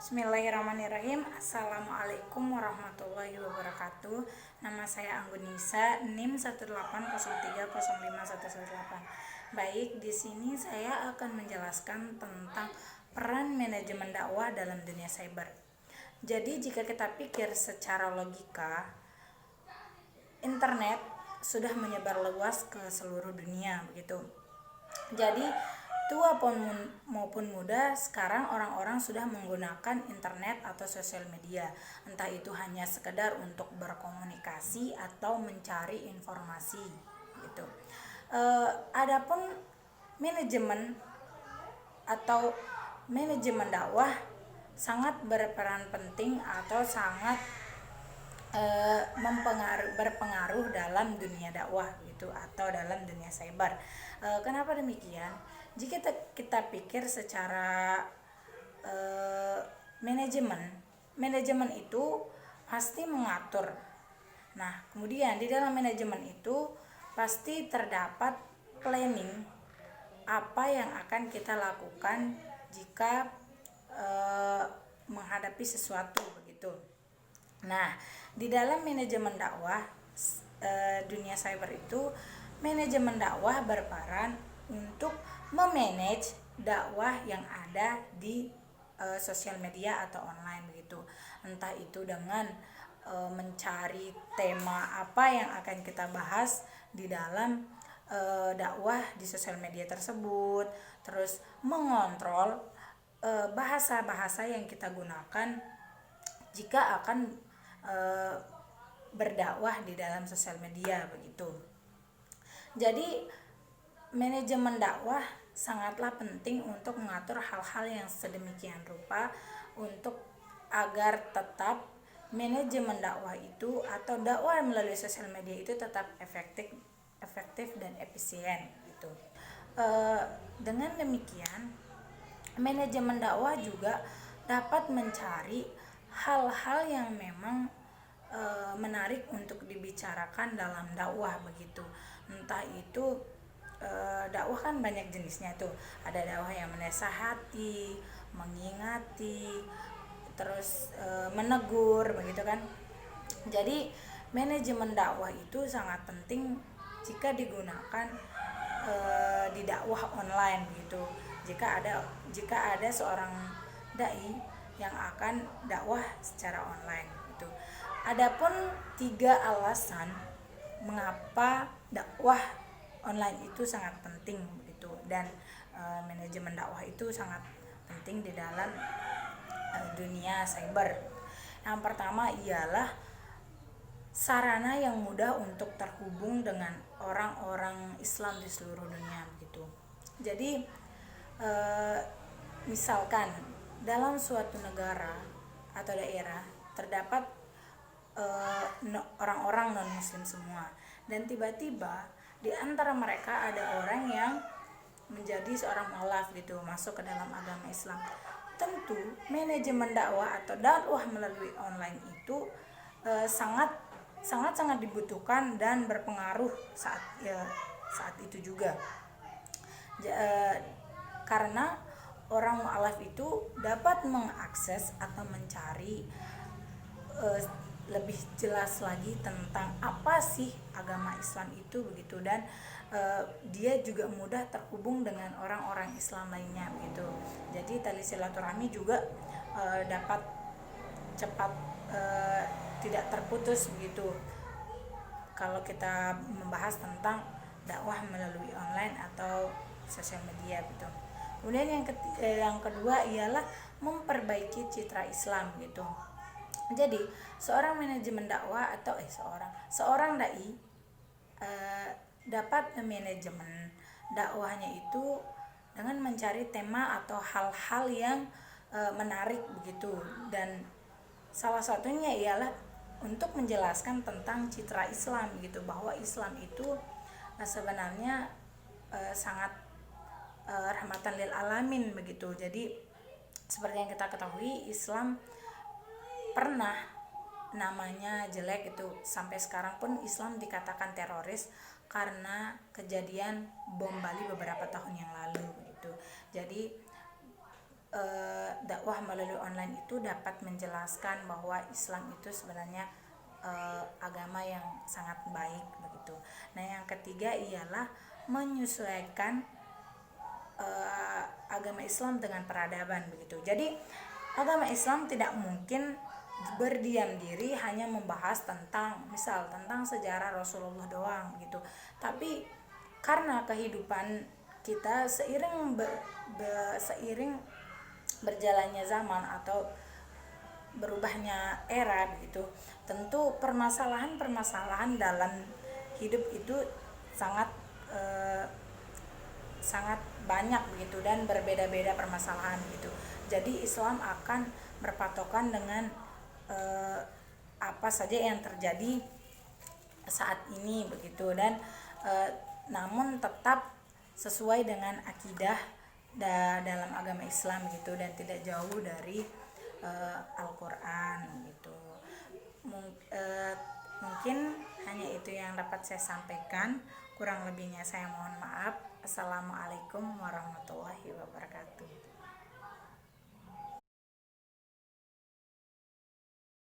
Bismillahirrahmanirrahim. Assalamualaikum warahmatullahi wabarakatuh. Nama saya Anggunisa, NIM 180305118. Baik, di sini saya akan menjelaskan tentang peran manajemen dakwah dalam dunia cyber. Jadi jika kita pikir secara logika, internet sudah menyebar luas ke seluruh dunia begitu. Jadi tua maupun muda, sekarang orang-orang sudah menggunakan internet atau sosial media, entah itu hanya sekedar untuk berkomunikasi atau mencari informasi gitu. Adapun manajemen atau manajemen dakwah sangat berperan penting atau sangat berpengaruh dalam dunia dakwah gitu atau dalam dunia cyber. Kenapa demikian? Jika kita pikir secara manajemen itu pasti mengatur. Nah, kemudian di dalam manajemen itu pasti terdapat planning apa yang akan kita lakukan jika menghadapi sesuatu begitu. Nah, di dalam manajemen dakwah dunia cyber itu, manajemen dakwah berperan untuk memanage dakwah yang ada di sosial media atau online begitu. Entah itu dengan mencari tema apa yang akan kita bahas di dalam dakwah di sosial media tersebut, terus mengontrol bahasa-bahasa yang kita gunakan jika akan berdakwah di dalam sosial media begitu. Jadi manajemen dakwah sangatlah penting untuk mengatur hal-hal yang sedemikian rupa untuk agar tetap manajemen dakwah itu atau dakwah melalui sosial media itu tetap efektif dan efisien gitu. Dengan demikian, manajemen dakwah juga dapat mencari hal-hal yang memang menarik untuk dibicarakan dalam dakwah begitu. Entah itu dakwah kan banyak jenisnya tuh. Ada dakwah yang menasihati, mengingati, terus menegur begitu kan. Jadi manajemen dakwah itu sangat penting jika digunakan di dakwah online gitu. Jika ada seorang dai yang akan dakwah secara online gitu. Adapun 3 alasan mengapa dakwah online itu sangat penting begitu dan manajemen dakwah itu sangat penting di dalam dunia cyber. Yang pertama ialah sarana yang mudah untuk terhubung dengan orang-orang Islam di seluruh dunia begitu. Jadi misalkan dalam suatu negara atau daerah terdapat orang-orang non-muslim semua, dan tiba-tiba di antara mereka ada orang yang menjadi seorang mualaf gitu, masuk ke dalam agama Islam. Tentu manajemen dakwah atau dakwah melalui online itu sangat dibutuhkan dan berpengaruh saat itu juga. Karena orang mualaf itu dapat mengakses atau mencari lebih jelas lagi tentang apa sih agama Islam itu begitu, dan dia juga mudah terhubung dengan orang-orang Islam lainnya begitu. Jadi tali silaturahmi juga dapat cepat tidak terputus begitu kalau kita membahas tentang dakwah melalui online atau sosial media gitu. Kemudian yang kedua ialah memperbaiki citra Islam gitu. Jadi seorang manajemen dakwah atau seorang dai dapat manajemen dakwahnya itu dengan mencari tema atau hal-hal yang menarik begitu, dan salah satunya ialah untuk menjelaskan tentang citra Islam gitu, bahwa Islam itu sebenarnya sangat rahmatan lil alamin begitu. Jadi seperti yang kita ketahui, Islam pernah namanya jelek itu, sampai sekarang pun Islam dikatakan teroris karena kejadian bom Bali beberapa tahun yang lalu begitu. Jadi dakwah melalui online itu dapat menjelaskan bahwa Islam itu sebenarnya agama yang sangat baik begitu. Nah, yang ketiga ialah menyesuaikan agama Islam dengan peradaban begitu. Jadi agama Islam tidak mungkin berdiam diri hanya membahas tentang tentang sejarah Rasulullah doang gitu. Tapi karena kehidupan kita seiring berjalannya zaman atau berubahnya era begitu, tentu permasalahan-permasalahan dalam hidup itu sangat sangat banyak begitu dan berbeda-beda permasalahan gitu. Jadi Islam akan berpatokan dengan apa saja yang terjadi saat ini begitu, dan namun tetap sesuai dengan akidah dalam agama Islam gitu, dan tidak jauh dari Al-Quran gitu. Mungkin hanya itu yang dapat saya sampaikan, kurang lebihnya saya mohon maaf. Assalamualaikum warahmatullahi wabarakatuh.